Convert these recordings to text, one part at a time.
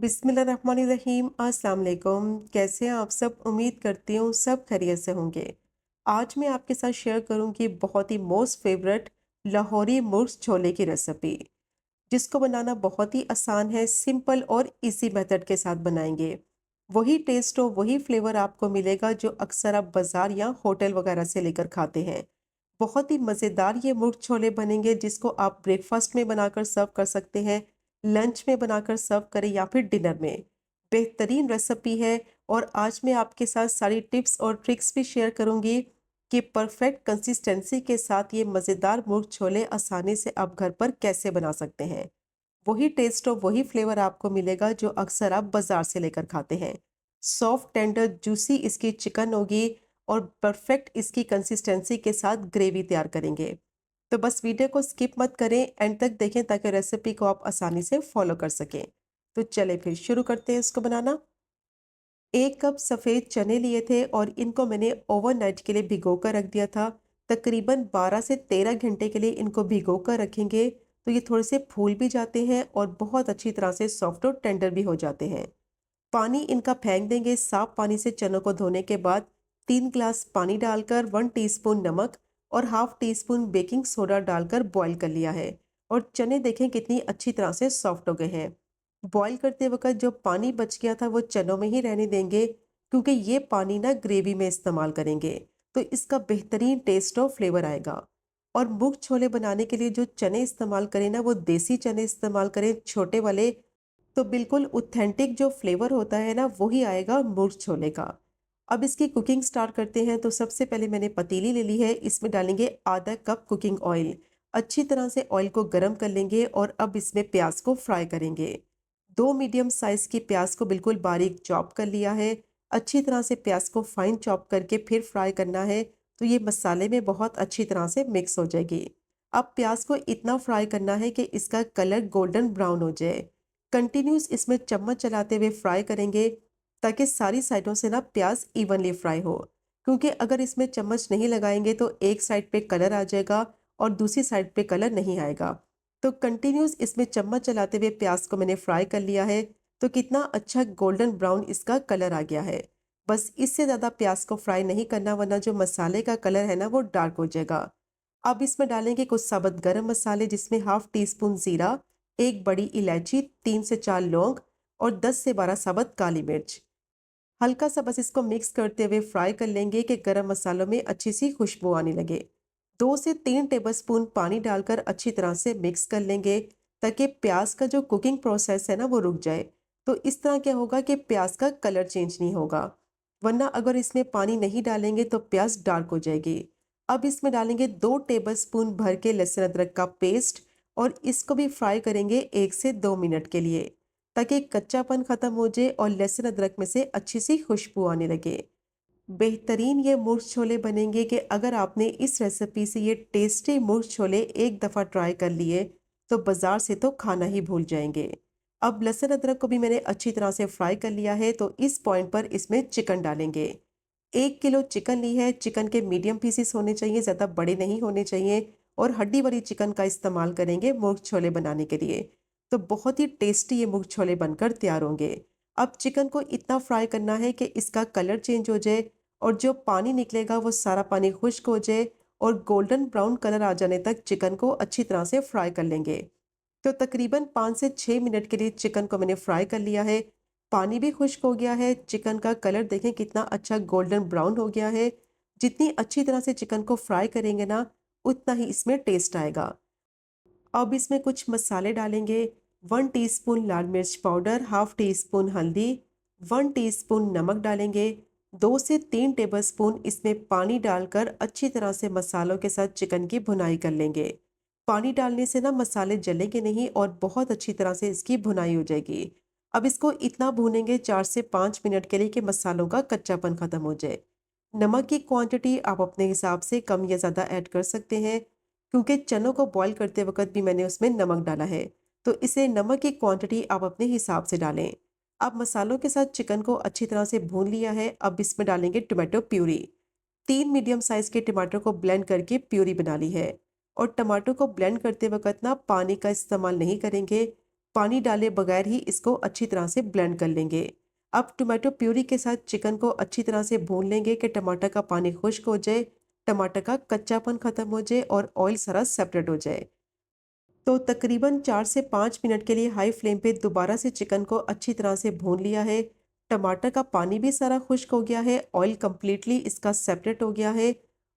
बिस्मिल्लाहिर्रहमानिर्रहीम। अस्सलाम वालेकुम। कैसे हैं आप सब? उम्मीद करती हूँ सब खैरियत से होंगे। आज मैं आपके साथ शेयर करूँगी बहुत ही मोस्ट फेवरेट लाहौरी मुर्ग छोले की रेसिपी, जिसको बनाना बहुत ही आसान है। सिंपल और इजी मेथड के साथ बनाएंगे। वही टेस्ट और वही फ्लेवर आपको मिलेगा जो अक्सर आप बाजार या होटल वगैरह से लेकर खाते हैं। बहुत ही मज़ेदार ये मुर्ग छोले बनेंगे, जिसको आप ब्रेकफास्ट में बनाकर सर्व कर सकते हैं, लंच में बनाकर सर्व करें या फिर डिनर में। बेहतरीन रेसिपी है। और आज मैं आपके साथ सारी टिप्स और ट्रिक्स भी शेयर करूंगी कि परफेक्ट कंसिस्टेंसी के साथ ये मज़ेदार मुर्ग छोले आसानी से आप घर पर कैसे बना सकते हैं। वही टेस्ट और वही फ्लेवर आपको मिलेगा जो अक्सर आप बाजार से लेकर खाते हैं। सॉफ्ट टेंडर जूसी इसकी चिकन होगी और परफेक्ट इसकी कंसिस्टेंसी के साथ ग्रेवी तैयार करेंगे। तो बस वीडियो को स्किप मत करें, एंड तक देखें ताकि रेसिपी को आप आसानी से फॉलो कर सकें। तो चले फिर शुरू करते हैं इसको बनाना। 1 कप सफ़ेद चने लिए थे और इनको मैंने ओवरनाइट के लिए भिगो कर रख दिया था। तकरीबन 12 से 13 घंटे के लिए इनको भिगो कर रखेंगे तो ये थोड़े से फूल भी जाते हैं और बहुत अच्छी तरह से सॉफ्ट और टेंडर भी हो जाते हैं। पानी इनका फेंक देंगे। साफ पानी से चनों को धोने के बाद 3 ग्लास पानी डालकर 1 टीस्पून नमक और half tea spoon baking soda डालकर बॉईल कर लिया है। और चने देखें कितनी अच्छी तरह से सॉफ्ट हो गए हैं। बॉईल करते वक्त जो पानी बच गया था वो चनों में ही रहने देंगे, क्योंकि ये पानी ना ग्रेवी में इस्तेमाल करेंगे तो इसका बेहतरीन टेस्ट और फ्लेवर आएगा। और मुर्ग छोले बनाने के लिए जो चने इस्तेमाल करें ना, वो देसी चने इस्तेमाल करें, छोटे वाले। तो बिल्कुल ऑथेंटिक जो फ्लेवर होता है ना, वही आएगा मुर्ग छोले का। अब इसकी कुकिंग स्टार्ट करते हैं। तो सबसे पहले मैंने पतीली ले ली है, इसमें डालेंगे आधा कप कुकिंग ऑयल। अच्छी तरह से ऑयल को गर्म कर लेंगे और अब इसमें प्याज को फ्राई करेंगे। 2 मीडियम साइज की प्याज को बिल्कुल बारीक चॉप कर लिया है। अच्छी तरह से प्याज को फाइन चॉप करके फिर फ्राई करना है, तो ये मसाले में बहुत अच्छी तरह से मिक्स हो जाएगी। अब प्याज को इतना फ्राई करना है कि इसका कलर गोल्डन ब्राउन हो जाए। कंटिन्यूस इसमें चम्मच चलाते हुए फ्राई करेंगे ताकि सारी साइडों से ना प्याज इवनली फ्राई हो। क्योंकि अगर इसमें चम्मच नहीं लगाएंगे तो एक साइड पे कलर आ जाएगा और दूसरी साइड पे कलर नहीं आएगा। तो कंटिन्यूस इसमें चम्मच चलाते हुए प्याज को मैंने फ्राई कर लिया है। तो कितना अच्छा गोल्डन ब्राउन इसका कलर आ गया है। बस इससे ज़्यादा प्याज को फ्राई नहीं करना, वरना जो मसाले का कलर है ना वो डार्क हो जाएगा। अब इसमें डालेंगे कुछ साबुत गरम मसाले, जिसमें हाफ टी स्पून जीरा, 1 बड़ी इलायची, 3 से 4 लौंग और 10 से 12 साबुत काली मिर्च। हल्का सा बस इसको मिक्स करते हुए फ्राई कर लेंगे कि गरम मसालों में अच्छी सी खुशबू आने लगे। 2 से 3 टेबलस्पून पानी डालकर अच्छी तरह से मिक्स कर लेंगे ताकि प्याज का जो कुकिंग प्रोसेस है ना वो रुक जाए। तो इस तरह क्या होगा कि प्याज का कलर चेंज नहीं होगा, वरना अगर इसमें पानी नहीं डालेंगे तो प्याज डार्क हो जाएगी। अब इसमें डालेंगे 2 टेबलस्पून भर के लहसुन अदरक का पेस्ट और इसको भी फ्राई करेंगे 1 से 2 मिनट के लिए, ताकि कच्चापन खत्म हो जाए और लहसुन अदरक में से अच्छी सी खुशबू आने लगे। बेहतरीन ये मुर्ग छोले बनेंगे कि अगर आपने इस रेसिपी से ये टेस्टी मुर्ग छोले एक दफ़ा ट्राई कर लिए तो बाज़ार से तो खाना ही भूल जाएंगे। अब लहसुन अदरक को भी मैंने अच्छी तरह से फ्राई कर लिया है। तो इस पॉइंट पर इसमें चिकन डालेंगे। 1 किलो चिकन ली है। चिकन के मीडियम पीसेस होने चाहिए, ज़्यादा बड़े नहीं होने चाहिए। और हड्डी वाली चिकन का इस्तेमाल करेंगे मुर्ग छोले बनाने के लिए। तो बहुत ही टेस्टी ये मुर्ग छोले बनकर तैयार होंगे। अब चिकन को इतना फ्राई करना है कि इसका कलर चेंज हो जाए और जो पानी निकलेगा वो सारा पानी खुश्क हो जाए और गोल्डन ब्राउन कलर आ जाने तक चिकन को अच्छी तरह से फ्राई कर लेंगे। तो तकरीबन 5 से 6 मिनट के लिए चिकन को मैंने फ्राई कर लिया है। पानी भी खुश्क हो गया है। चिकन का कलर देखें कितना अच्छा गोल्डन ब्राउन हो गया है। जितनी अच्छी तरह से चिकन को फ्राई करेंगे ना, उतना ही इसमें टेस्ट आएगा। अब इसमें कुछ मसाले डालेंगे। 1 टीस्पून लाल मिर्च पाउडर, हाफ टी स्पून हल्दी, 1 टीस्पून नमक डालेंगे। 2 से 3 टेबलस्पून इसमें पानी डालकर अच्छी तरह से मसालों के साथ चिकन की भुनाई कर लेंगे। पानी डालने से ना मसाले जलेंगे नहीं और बहुत अच्छी तरह से इसकी भुनाई हो जाएगी। अब इसको इतना भूनेंगे 4 से 5 मिनट के लिए कि मसालों का कच्चापन खत्म हो जाए। नमक की क्वांटिटी आप अपने हिसाब से कम या ज़्यादा ऐड कर सकते हैं, क्योंकि चनों को बॉईल करते वक्त भी मैंने उसमें नमक डाला है। तो इसे नमक की क्वांटिटी आप अपने हिसाब से डालें। अब मसालों के साथ चिकन को अच्छी तरह से भून लिया है। अब इसमें डालेंगे टमाटो प्यूरी। 3 मीडियम साइज के टमाटर को ब्लेंड करके प्यूरी बना ली है। और टमाटो को ब्लेंड करते वक्त ना पानी का इस्तेमाल नहीं करेंगे। पानी डाले बगैर ही इसको अच्छी तरह से ब्लेंड कर लेंगे। अब टोमेटो प्यूरी के साथ चिकन को अच्छी तरह से भून लेंगे कि टमाटर का पानी खुश्क हो जाए, टमाटर का कच्चापन खत्म हो जाए और ऑयल सारा सेपरेट हो जाए। तो तकरीबन 4 से 5 मिनट के लिए हाई फ्लेम पे दोबारा से चिकन को अच्छी तरह से भून लिया है। टमाटर का पानी भी सारा खुश्क हो गया है, ऑयल कंप्लीटली इसका सेपरेट हो गया है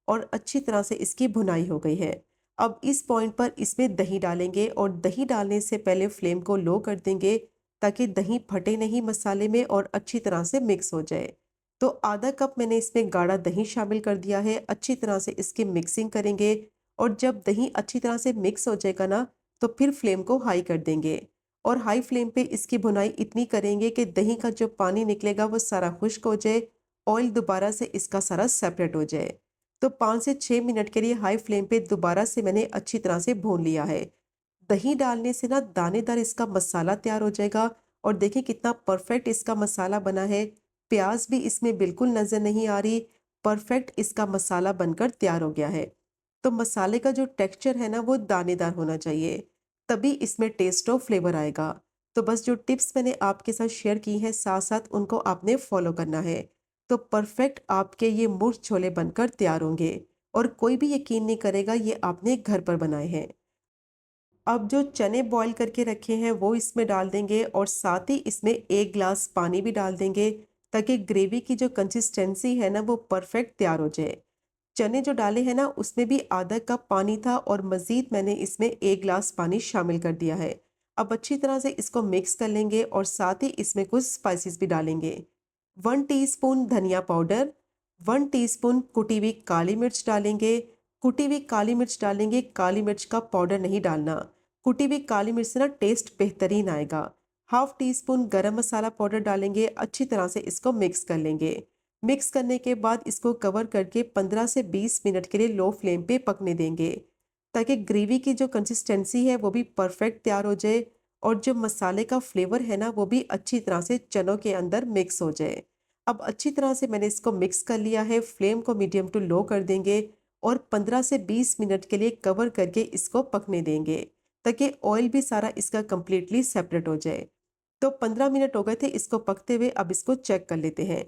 और अच्छी तरह से इसकी भुनाई हो गई है। अब इस पॉइंट पर इसमें दही डालेंगे और दही डालने से पहले फ्लेम को लो कर देंगे ताकि दही फटे नहीं मसाले में और अच्छी तरह से मिक्स हो जाए। तो आधा कप मैंने इसमें गाढ़ा दही शामिल कर दिया है, अच्छी तरह से इसकी मिक्सिंग करेंगे और जब दही अच्छी तरह से मिक्स हो जाएगा ना, तो फिर फ्लेम को हाई कर देंगे और हाई फ्लेम पे इसकी भुनाई इतनी करेंगे कि दही का जो पानी निकलेगा वो सारा खुश्क हो जाए, ऑयल दोबारा से इसका सारा सेपरेट हो जाए। तो 5 से 6 मिनट के लिए हाई फ्लेम पे दोबारा से मैंने अच्छी तरह से भून लिया है। दही डालने से ना दानेदार इसका मसाला तैयार हो जाएगा और देखिए कितना परफेक्ट इसका मसाला बना है। प्याज भी इसमें बिल्कुल नज़र नहीं आ रही, परफेक्ट इसका मसाला बनकर तैयार हो गया है। तो मसाले का जो टेक्सचर है ना वो दानेदार होना चाहिए, तभी इसमें टेस्ट और फ्लेवर आएगा। तो बस जो टिप्स मैंने आपके साथ शेयर की हैं साथ साथ उनको आपने फॉलो करना है। तो परफेक्ट आपके ये मुर्ग छोले बनकर तैयार होंगे और कोई भी यकीन नहीं करेगा ये आपने घर पर बनाए हैं। अब जो चने बॉईल करके रखे हैं वो इसमें डाल देंगे और साथ ही इसमें 1 ग्लास पानी भी डाल देंगे ताकि ग्रेवी की जो कंसिस्टेंसी है ना वो परफेक्ट तैयार हो जाए। चने जो डाले हैं ना उसमें भी आधा कप पानी था और मज़ीद मैंने इसमें 1 ग्लास पानी शामिल कर दिया है। अब अच्छी तरह से इसको मिक्स कर लेंगे और साथ ही इसमें कुछ स्पाइसेस भी डालेंगे। 1 टीस्पून धनिया पाउडर, 1 टीस्पून कुटी हुई काली मिर्च डालेंगे। कुटी हुई काली मिर्च डालेंगे, काली मिर्च का पाउडर नहीं डालना। कुटी हुई काली मिर्च से ना टेस्ट बेहतरीन आएगा। हाफ टी स्पून गरम मसाला पाउडर डालेंगे, अच्छी तरह से इसको मिक्स कर लेंगे। मिक्स करने के बाद इसको कवर करके 15 से 20 मिनट के लिए लो फ्लेम पे पकने देंगे ताकि ग्रेवी की जो कंसिस्टेंसी है वो भी परफेक्ट तैयार हो जाए और जो मसाले का फ्लेवर है ना वो भी अच्छी तरह से चनों के अंदर मिक्स हो जाए। अब अच्छी तरह से मैंने इसको मिक्स कर लिया है, फ्लेम को मीडियम टू लो कर देंगे और 15 से 20 मिनट के लिए कवर करके इसको पकने देंगे ताकि ऑयल भी सारा इसका कंप्लीटली सेपरेट हो जाए। तो 15 मिनट हो गए थे इसको पकते हुए, अब इसको चेक कर लेते हैं।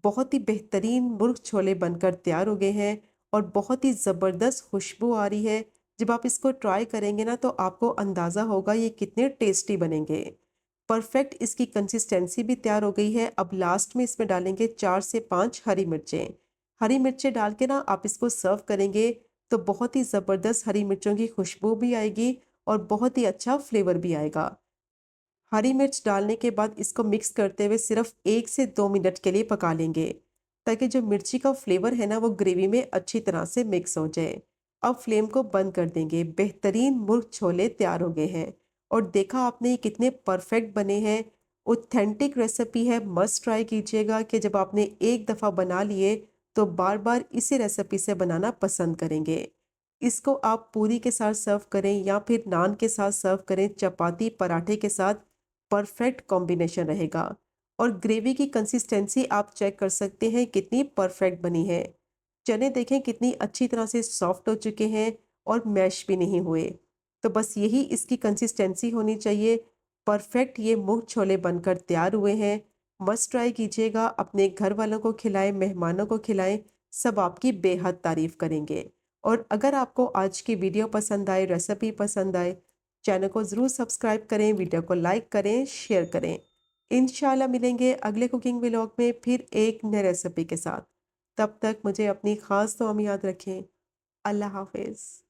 बहुत ही बेहतरीन मुर्ग छोले बनकर तैयार हो गए हैं और बहुत ही ज़बरदस्त खुशबू आ रही है। जब आप इसको ट्राई करेंगे ना तो आपको अंदाज़ा होगा ये कितने टेस्टी बनेंगे। परफेक्ट इसकी कंसिस्टेंसी भी तैयार हो गई है। अब लास्ट में इसमें डालेंगे 4 से 5 हरी मिर्चें। हरी मिर्चें डाल के ना आप इसको सर्व करेंगे तो बहुत ही ज़बरदस्त हरी मिर्चों की खुशबू भी आएगी और बहुत ही अच्छा फ्लेवर भी आएगा। हरी मिर्च डालने के बाद इसको मिक्स करते हुए सिर्फ 1 से 2 मिनट के लिए पका लेंगे ताकि जो मिर्ची का फ्लेवर है ना वो ग्रेवी में अच्छी तरह से मिक्स हो जाए। अब फ्लेम को बंद कर देंगे। बेहतरीन मुर्ग छोले तैयार हो गए हैं और देखा आपने ये कितने परफेक्ट बने हैं। ऑथेंटिक रेसिपी है, मस्ट ट्राई कीजिएगा कि जब आपने एक दफ़ा बना लिए तो बार बार इसी रेसिपी से बनाना पसंद करेंगे। इसको आप पूरी के साथ सर्व करें या फिर नान के साथ सर्व करें, चपाती पराठे के साथ परफेक्ट कॉम्बिनेशन रहेगा। और ग्रेवी की कंसिस्टेंसी आप चेक कर सकते हैं कितनी परफेक्ट बनी है। चने देखें कितनी अच्छी तरह से सॉफ्ट हो चुके हैं और मैश भी नहीं हुए। तो बस यही इसकी कंसिस्टेंसी होनी चाहिए। परफेक्ट ये मुंह छोले बनकर तैयार हुए हैं। मस्ट ट्राई कीजिएगा, अपने घर वालों को खिलाएं, मेहमानों को खिलाएं, सब आपकी बेहद तारीफ करेंगे। और अगर आपको आज की वीडियो पसंद आए, रेसिपी पसंद आए, चैनल को ज़रूर सब्सक्राइब करें, वीडियो को लाइक करें, शेयर करें। इंशाल्लाह मिलेंगे अगले कुकिंग व्लॉग में फिर एक नई रेसिपी के साथ। तब तक मुझे अपनी ख़ास दुआ में याद रखें। अल्लाह हाफ़िज़।